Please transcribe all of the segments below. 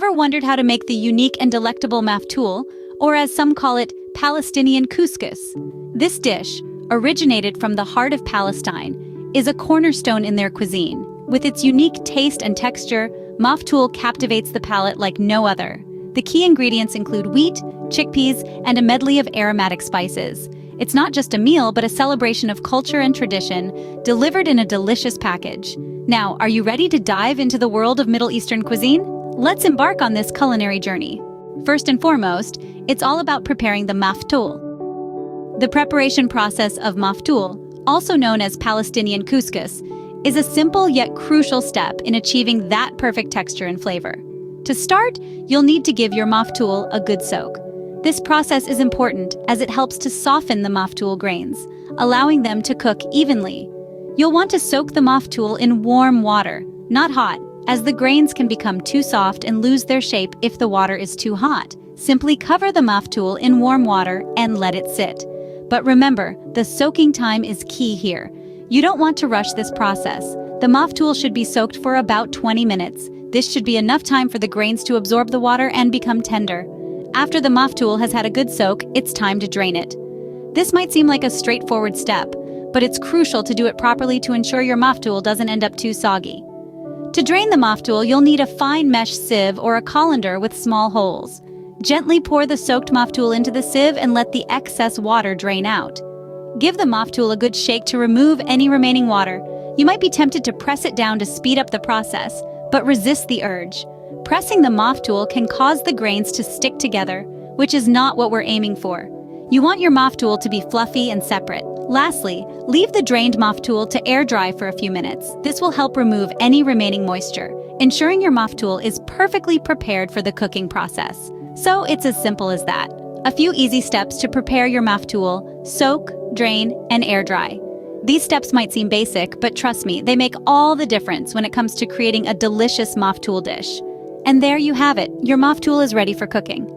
Ever wondered how to make the unique and delectable maftoul, or as some call it, Palestinian couscous? This dish, originated from the heart of Palestine, is a cornerstone in their cuisine. With its unique taste and texture, maftoul captivates the palate like no other. The key ingredients include wheat, chickpeas, and a medley of aromatic spices. It's not just a meal, but a celebration of culture and tradition, delivered in a delicious package. Now, are you ready to dive into the world of Middle Eastern cuisine? Let's embark on this culinary journey. First and foremost, it's all about preparing the maftoul. The preparation process of maftoul, also known as Palestinian couscous, is a simple yet crucial step in achieving that perfect texture and flavor. To start, you'll need to give your maftoul a good soak. This process is important as it helps to soften the maftoul grains, allowing them to cook evenly. You'll want to soak the maftoul in warm water, not hot, as the grains can become too soft and lose their shape if the water is too hot. Simply cover the maftoul in warm water and let it sit. But remember, the soaking time is key here. You don't want to rush this process. The maftoul should be soaked for about 20 minutes. This should be enough time for the grains to absorb the water and become tender. After the maftoul has had a good soak, it's time to drain it. This might seem like a straightforward step, but it's crucial to do it properly to ensure your maftoul doesn't end up too soggy. To drain the maftoul, you'll need a fine mesh sieve or a colander with small holes. Gently pour the soaked maftoul into the sieve and let the excess water drain out. Give the maftoul a good shake to remove any remaining water. You might be tempted to press it down to speed up the process, but resist the urge. Pressing the maftoul can cause the grains to stick together, which is not what we're aiming for. You want your maftoul to be fluffy and separate. Lastly, leave the drained maftoul to air dry for a few minutes. This will help remove any remaining moisture, ensuring your maftoul is perfectly prepared for the cooking process. So it's as simple as that. A few easy steps to prepare your maftoul: soak, drain, and air dry. These steps might seem basic, but trust me, they make all the difference when it comes to creating a delicious maftoul dish. And there you have it, your maftoul is ready for cooking.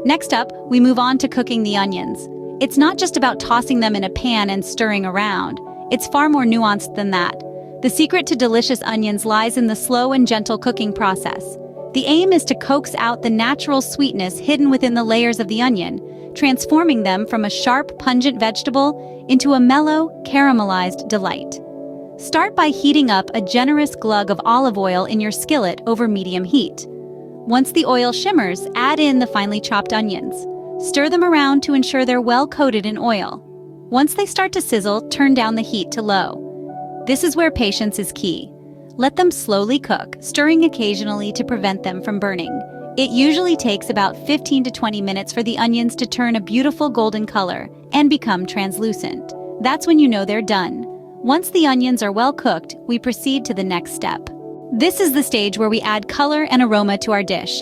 Next up, we move on to cooking the onions. It's not just about tossing them in a pan and stirring around. It's far more nuanced than that. The secret to delicious onions lies in the slow and gentle cooking process. The aim is to coax out the natural sweetness hidden within the layers of the onion, transforming them from a sharp, pungent vegetable into a mellow, caramelized delight. Start by heating up a generous glug of olive oil in your skillet over medium heat. Once the oil shimmers, add in the finely chopped onions. Stir them around to ensure they're well coated in oil. Once they start to sizzle, turn down the heat to low. This is where patience is key. Let them slowly cook, stirring occasionally to prevent them from burning. It usually takes about 15 to 20 minutes for the onions to turn a beautiful golden color and become translucent. That's when you know they're done. Once the onions are well cooked, we proceed to the next step. This is the stage where we add color and aroma to our dish.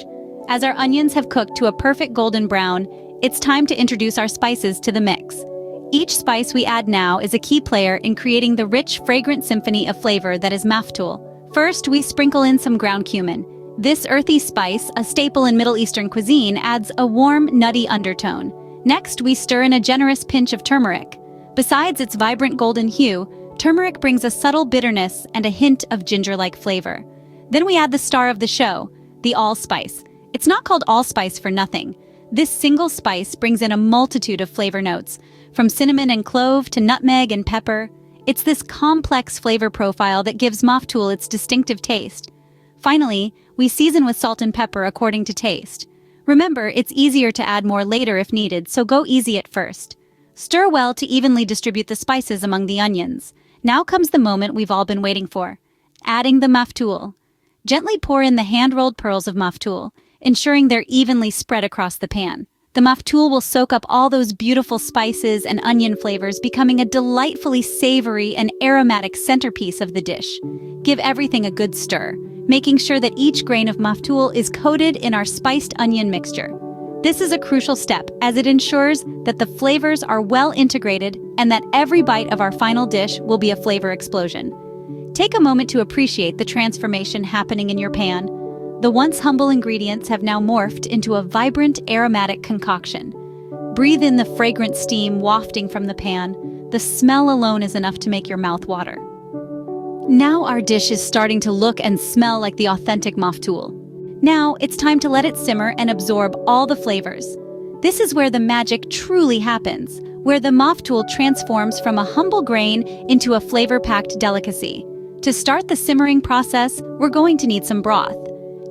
As our onions have cooked to a perfect golden brown, it's time to introduce our spices to the mix. Each spice we add now is a key player in creating the rich, fragrant symphony of flavor that is maftoul. First, we sprinkle in some ground cumin. This earthy spice, a staple in Middle Eastern cuisine, adds a warm, nutty undertone. Next, we stir in a generous pinch of turmeric. Besides its vibrant golden hue, turmeric brings a subtle bitterness and a hint of ginger-like flavor. Then we add the star of the show, the allspice. It's not called allspice for nothing. This single spice brings in a multitude of flavor notes, from cinnamon and clove to nutmeg and pepper. It's this complex flavor profile that gives maftoul its distinctive taste. Finally, we season with salt and pepper according to taste. Remember, it's easier to add more later if needed, so go easy at first. Stir well to evenly distribute the spices among the onions. Now comes the moment we've all been waiting for: adding the maftoul. Gently pour in the hand-rolled pearls of maftoul, ensuring they're evenly spread across the pan. The maftoul will soak up all those beautiful spices and onion flavors, becoming a delightfully savory and aromatic centerpiece of the dish. Give everything a good stir, making sure that each grain of maftoul is coated in our spiced onion mixture. This is a crucial step as it ensures that the flavors are well integrated and that every bite of our final dish will be a flavor explosion. Take a moment to appreciate the transformation happening in your pan. The once humble ingredients have now morphed into a vibrant, aromatic concoction. Breathe in the fragrant steam wafting from the pan. The smell alone is enough to make your mouth water. Now our dish is starting to look and smell like the authentic maftoul. Now, it's time to let it simmer and absorb all the flavors. This is where the magic truly happens, where the Maftoul transforms from a humble grain into a flavor-packed delicacy. To start the simmering process, we're going to need some broth.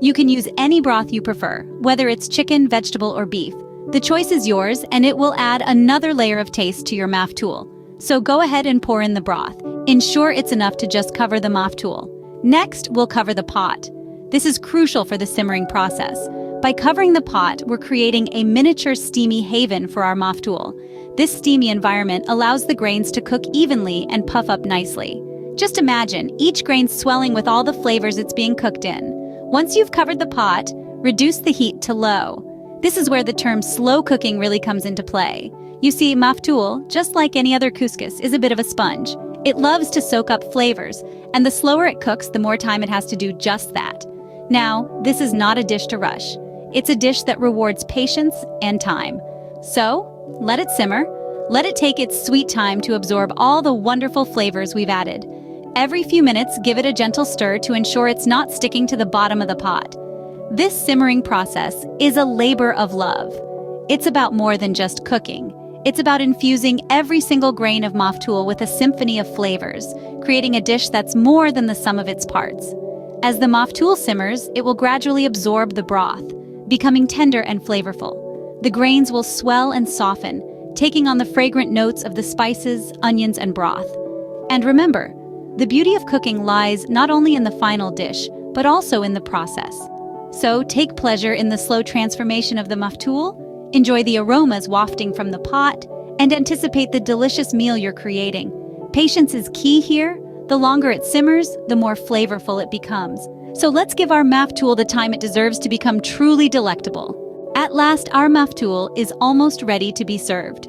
You can use any broth you prefer, whether it's chicken, vegetable, or beef. The choice is yours, and it will add another layer of taste to your Maftoul. So go ahead and pour in the broth. Ensure it's enough to just cover the Maftoul. Next, we'll cover the pot. This is crucial for the simmering process. By covering the pot, we're creating a miniature steamy haven for our Maftoul. This steamy environment allows the grains to cook evenly and puff up nicely. Just imagine each grain swelling with all the flavors it's being cooked in. Once you've covered the pot, reduce the heat to low. This is where the term slow cooking really comes into play. You see, Maftoul, just like any other couscous, is a bit of a sponge. It loves to soak up flavors, and the slower it cooks, the more time it has to do just that. Now, this is not a dish to rush. It's a dish that rewards patience and time. So, let it simmer. Let it take its sweet time to absorb all the wonderful flavors we've added. Every few minutes, give it a gentle stir to ensure it's not sticking to the bottom of the pot. This simmering process is a labor of love. It's about more than just cooking. It's about infusing every single grain of Maftoul with a symphony of flavors, creating a dish that's more than the sum of its parts. As the Maftoul simmers, it will gradually absorb the broth, becoming tender and flavorful. The grains will swell and soften, taking on the fragrant notes of the spices, onions, and broth. And remember, the beauty of cooking lies not only in the final dish, but also in the process. So take pleasure in the slow transformation of the Maftoul, enjoy the aromas wafting from the pot, and anticipate the delicious meal you're creating. Patience is key here. The longer it simmers, the more flavorful it becomes. So let's give our Maftoul the time it deserves to become truly delectable. At last, our Maftoul is almost ready to be served.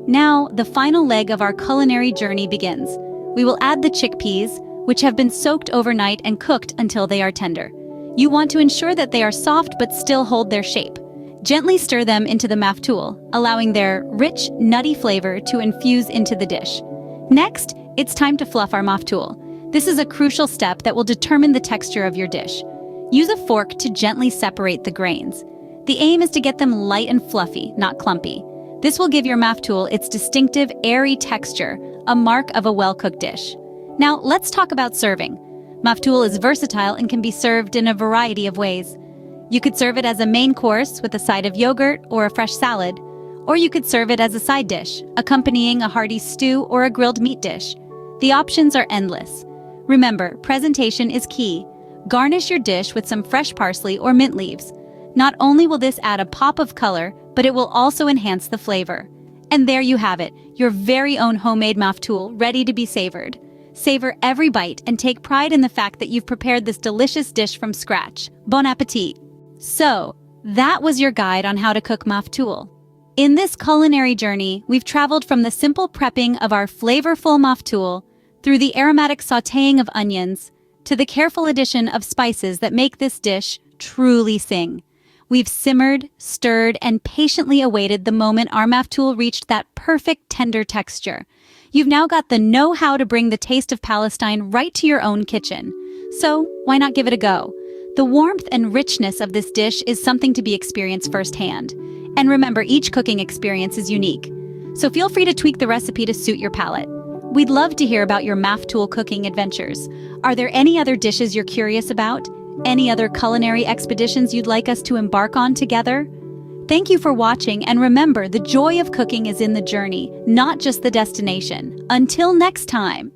Now, the final leg of our culinary journey begins. We will add the chickpeas, which have been soaked overnight and cooked until they are tender. You want to ensure that they are soft but still hold their shape. Gently stir them into the Maftoul, allowing their rich, nutty flavor to infuse into the dish. Next, it's time to fluff our Maftoul. This is a crucial step that will determine the texture of your dish. Use a fork to gently separate the grains. The aim is to get them light and fluffy, not clumpy. This will give your Maftoul its distinctive, airy texture, a mark of a well-cooked dish. Now, let's talk about serving. Maftoul is versatile and can be served in a variety of ways. You could serve it as a main course with a side of yogurt or a fresh salad, or you could serve it as a side dish, accompanying a hearty stew or a grilled meat dish. The options are endless. Remember, presentation is key. Garnish your dish with some fresh parsley or mint leaves. Not only will this add a pop of color, but it will also enhance the flavor. And there you have it, your very own homemade Maftoul ready to be savored. Savor every bite and take pride in the fact that you've prepared this delicious dish from scratch. Bon appetit! So, that was your guide on how to cook Maftoul. In this culinary journey, we've traveled from the simple prepping of our flavorful Maftoul through the aromatic sautéing of onions to the careful addition of spices that make this dish truly sing. We've simmered, stirred, and patiently awaited the moment our Maftoul reached that perfect tender texture. You've now got the know-how to bring the taste of Palestine right to your own kitchen. So, why not give it a go? The warmth and richness of this dish is something to be experienced firsthand. And remember, each cooking experience is unique. So feel free to tweak the recipe to suit your palate. We'd love to hear about your Maftoul cooking adventures. Are there any other dishes you're curious about? Any other culinary expeditions you'd like us to embark on together? Thank you for watching, and remember, the joy of cooking is in the journey, not just the destination. Until next time!